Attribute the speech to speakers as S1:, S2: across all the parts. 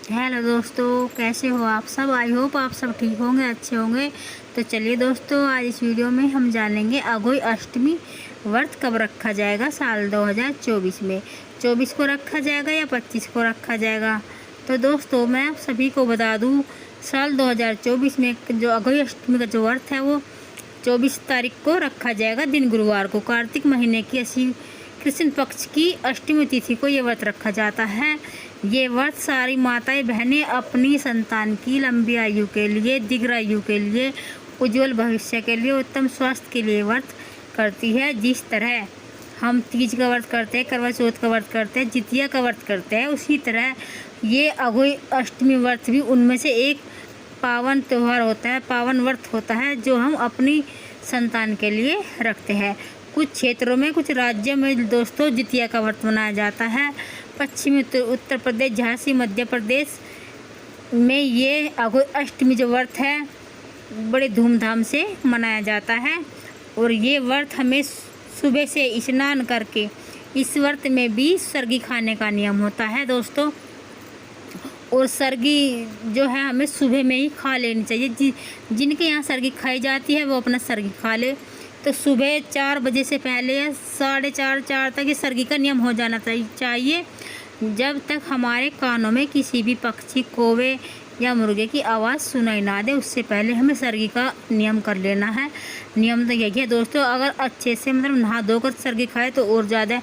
S1: Hello दोस्तों, कैसे हो आप सब। आई होप आप सब ठीक होंगे, अच्छे होंगे। तो चलिए दोस्तों, आज इस वीडियो में हम जानेंगे अघोई अष्टमी व्रत कब रखा जाएगा साल 2024 में। 24 को रखा जाएगा या 25 को रखा जाएगा। तो दोस्तों मैं आप सभी को बता दूं, साल 2024 में जो अघोई अष्टमी का जो व्रत है वो 24 तारीख को रखा जाएगा, दिन गुरुवार को। कार्तिक महीने की कृष्ण पक्ष की अष्टमी तिथि को ये व्रत रखा जाता है। ये व्रत सारी माताएं बहनें अपनी संतान की लंबी आयु के लिए, दीर्घ आयु के लिए, उज्जवल भविष्य के लिए, उत्तम स्वास्थ्य के लिए व्रत करती है। जिस तरह हम तीज का व्रत करते हैं, करवा चौथ का व्रत करते हैं, जितिया का व्रत करते हैं, उसी तरह ये अघोई अष्टमी व्रत भी उनमें से एक पावन त्यौहार होता है, पावन व्रत होता है, जो हम अपनी संतान के लिए रखते हैं। कुछ क्षेत्रों में, कुछ राज्यों में दोस्तों जितिया का व्रत मनाया जाता है। पश्चिमी उत्तर प्रदेश, झांसी, मध्य प्रदेश में ये अघोई अष्टमी जो व्रत है बड़े धूमधाम से मनाया जाता है। और ये व्रत हमें सुबह से स्नान करके, इस व्रत में भी सरगी खाने का नियम होता है दोस्तों। और सरगी जो है हमें सुबह में ही खा लेनी चाहिए। जिनके यहाँ सरगी खाई जाती है वो अपना सरगी खा ले। तो सुबह 4 बजे से पहले या 4:30 तक ये सरगी का नियम हो जाना चाहिए। जब तक हमारे कानों में किसी भी पक्षी, कौवे या मुर्गे की आवाज़ सुनाई ना दे, उससे पहले हमें सरगी का नियम कर लेना है। नियम तो यही है दोस्तों, अगर अच्छे से नहा धोकर सरगी खाए तो और ज़्यादा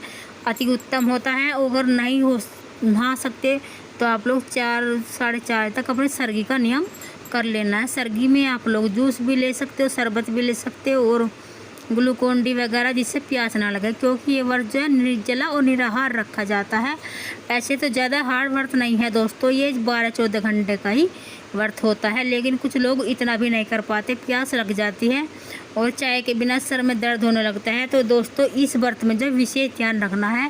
S1: अति उत्तम होता है। अगर नहीं हो नहा सकते तो आप लोग 4-4:30 तक अपने सरगी का नियम कर लेना है। सरगी में आप लोग जूस भी ले सकते हो, शरबत भी ले सकते हो और ग्लूकोन डी वगैरह, जिससे प्यास ना लगे, क्योंकि ये व्रत जो है निर्जला और निराहार रखा जाता है। ऐसे तो ज़्यादा हार्ड व्रत नहीं है दोस्तों, ये 12-14 घंटे का ही व्रत होता है। लेकिन कुछ लोग इतना भी नहीं कर पाते, प्यास लग जाती है और चाय के बिना सर में दर्द होने लगता है। तो दोस्तों इस व्रत में जो विशेष ध्यान रखना है,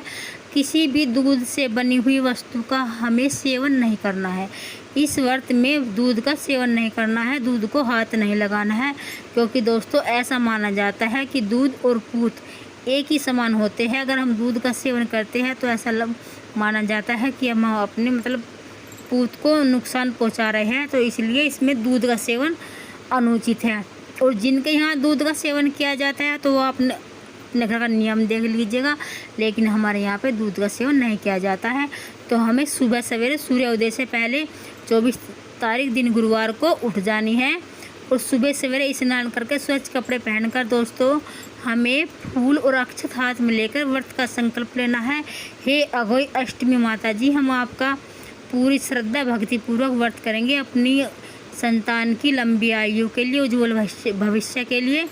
S1: किसी भी दूध से बनी हुई वस्तु का हमें सेवन नहीं करना है। इस व्रत में दूध का सेवन नहीं करना है, दूध को हाथ नहीं लगाना है, क्योंकि दोस्तों ऐसा माना जाता है कि दूध और पूत एक ही समान होते हैं। अगर हम दूध का सेवन करते हैं तो ऐसा माना जाता है कि हम अपने पूत को नुकसान पहुंचा रहे हैं। तो इसलिए इसमें दूध का सेवन अनुचित है। और जिनके यहाँ दूध का सेवन किया जाता है तो वो अपने घर का नियम देख लीजिएगा, लेकिन हमारे यहाँ पे दूध का सेवन नहीं किया जाता है। तो हमें सुबह सवेरे सूर्योदय से पहले 24 तारीख दिन गुरुवार को उठ जानी है और सुबह सवेरे स्नान करके स्वच्छ कपड़े पहनकर दोस्तों हमें फूल और अक्षत हाथ में लेकर व्रत का संकल्प लेना है। हे अघोई अष्टमी माता जी, हम आपका पूरी श्रद्धा भक्ति पूर्वक व्रत करेंगे, अपनी संतान की लंबी आयु के लिए, उज्ज्वल भविष्य के लिए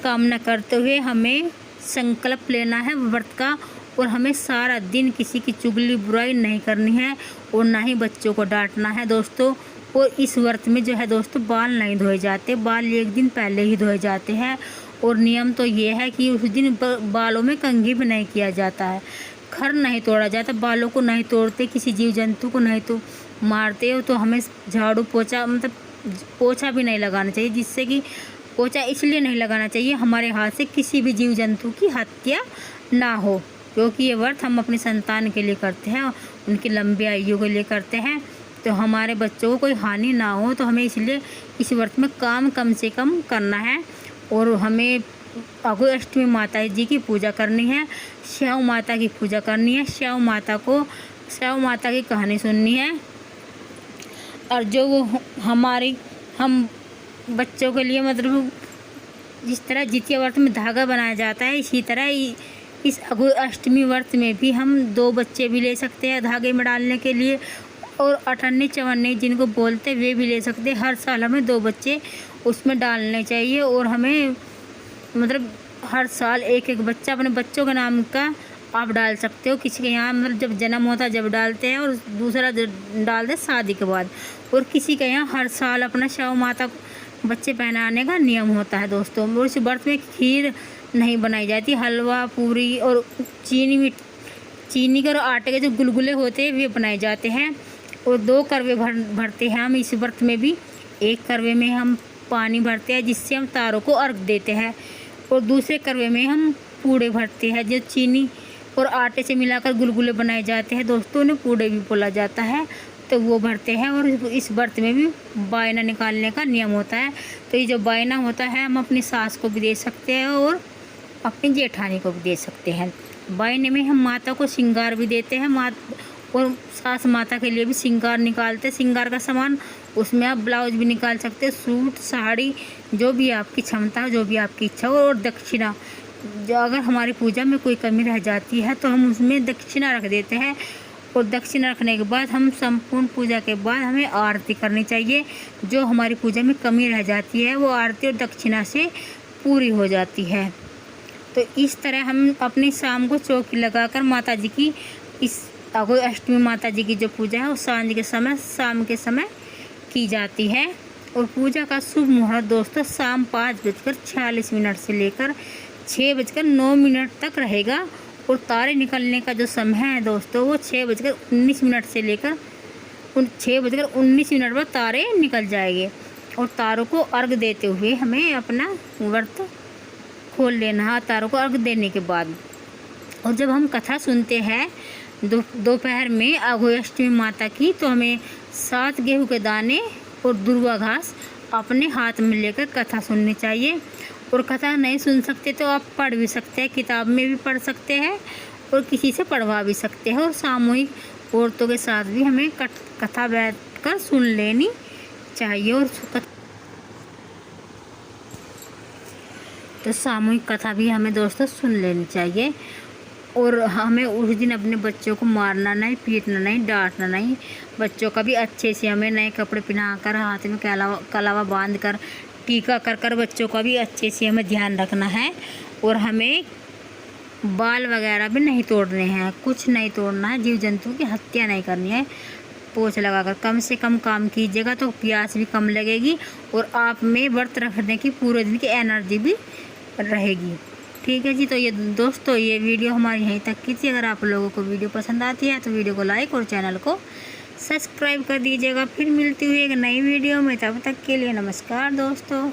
S1: कामना करते हुए हमें संकल्प लेना है व्रत का। और हमें सारा दिन किसी की चुगली बुराई नहीं करनी है और ना ही बच्चों को डांटना है दोस्तों। और इस व्रत में जो है दोस्तों बाल नहीं धोए जाते, बाल एक दिन पहले ही धोए जाते हैं। और नियम तो ये है कि उस दिन बालों में कंघी भी नहीं किया जाता है, खर नहीं तोड़ा जाता, बालों को नहीं तोड़ते, किसी जीव जंतु को नहीं तो मारते हो। तो हमें झाड़ू पोछा पोछा भी नहीं लगाना चाहिए, जिससे कि पोछा इसलिए नहीं लगाना चाहिए हमारे हाथ से किसी भी जीव जंतु की हत्या ना हो, क्योंकि ये व्रत हम अपनी संतान के लिए करते हैं, उनकी लंबी आयु के लिए करते हैं। तो हमारे बच्चों को कोई हानि ना हो, तो हमें इसलिए इस व्रत में काम कम से कम करना है। और हमें अघोई अष्टमी माता जी की पूजा करनी है, श्याम माता की पूजा करनी है, श्याम माता की कहानी सुननी है। और जो वो हम बच्चों के लिए जिस तरह जितिया व्रत में धागा बनाया जाता है, इसी तरह इस अघोई अष्टमी व्रत में भी हम 2 बच्चे भी ले सकते हैं धागे में डालने के लिए, और अठन्नी चवन्नी जिनको बोलते वे भी ले सकते हैं। हर साल हमें 2 बच्चे उसमें डालने चाहिए। और हमें हर साल एक बच्चा अपने बच्चों के नाम का आप डाल सकते हो। किसी के यहाँ जब जन्म होता है जब डालते हैं, और दूसरा डालते हैं शादी के बाद। और किसी के यहाँ हर साल अपना श्याम माता को बच्चे पहनाने का नियम होता है दोस्तों। और इस व्रत में खीर नहीं बनाई जाती, हलवा, पूरी और चीनी के और आटे के जो गुलगुले होते हैं वे बनाए जाते हैं। और 2 करवे भरते हैं हम इस व्रत में भी। एक करवे में हम पानी भरते हैं जिससे हम तारों को अर्घ देते हैं, और दूसरे करवे में हम पूड़े भरते हैं जो चीनी और आटे से मिलाकर गुलगुले बनाए जाते हैं दोस्तों, उन्हें पूड़े भी बोला जाता है। तो तो वो भरते हैं। और इस व्रत में भी बायना निकालने का नियम होता है। तो ये जो बायना होता है हम अपनी सास को भी दे सकते हैं और अपनी जेठानी को भी दे सकते हैं। बायने में हम माता को श्रृंगार भी देते हैं, और सास माता के लिए भी श्रृंगार निकालते हैं। श्रृंगार का सामान उसमें आप ब्लाउज भी निकाल सकते हैं, सूट साड़ी, जो भी आपकी क्षमता हो, जो भी आपकी इच्छा हो। और दक्षिणा, जो अगर हमारी पूजा में कोई कमी रह जाती है तो हम उसमें दक्षिणा रख देते हैं। और दक्षिणा रखने के बाद हम संपूर्ण पूजा के बाद हमें आरती करनी चाहिए। जो हमारी पूजा में कमी रह जाती है वो आरती और दक्षिणा से पूरी हो जाती है। तो इस तरह हम अपनी शाम को चौकी लगाकर माता जी की, इस अघोई अष्टमी माता जी की जो पूजा है वो शाम के समय की जाती है। और पूजा का शुभ मुहूर्त दोस्तों शाम 5:46 से लेकर 6:09 तक रहेगा। और तारे निकलने का जो समय है दोस्तों वो 6:19 से लेकर 6:19 पर तारे निकल जाएंगे। और तारों को अर्घ देते हुए हमें अपना व्रत खोल लेना है, तारों को अर्घ देने के बाद। और जब हम कथा सुनते हैं दोपहर में अघोई अष्टमी माता की, तो हमें 7 गेहूं के दाने और दुर्वा घास अपने हाथ में लेकर कथा सुननी चाहिए। और कथा नहीं सुन सकते तो आप पढ़ भी सकते हैं, किताब में भी पढ़ सकते हैं और किसी से पढ़वा भी सकते हैं। और सामूहिक औरतों के साथ भी हमें कथा बैठकर सुन लेनी चाहिए। और तो सामूहिक कथा भी हमें दोस्तों सुन लेनी चाहिए। और हमें उस दिन अपने बच्चों को मारना नहीं, पीटना नहीं, डांटना नहीं। बच्चों का भी अच्छे से हमें नए कपड़े पहनाकर, हाथ में कलावा बांध कर, टीका कर बच्चों का भी अच्छे से हमें ध्यान रखना है। और हमें बाल वगैरह भी नहीं तोड़ने हैं, कुछ नहीं तोड़ना है, जीव जंतु की हत्या नहीं करनी है। पोछ लगाकर कम से कम काम कीजिएगा तो प्यास भी कम लगेगी और आप में व्रत रखने की पूरे दिन की एनर्जी भी रहेगी। ठीक है जी। तो ये दोस्तों ये वीडियो हमारी यहीं तक की थी। अगर आप लोगों को वीडियो पसंद आती है तो वीडियो को लाइक और चैनल को सब्सक्राइब कर दीजिएगा। फिर मिलती हुई एक नई वीडियो में, तब तक के लिए नमस्कार दोस्तों।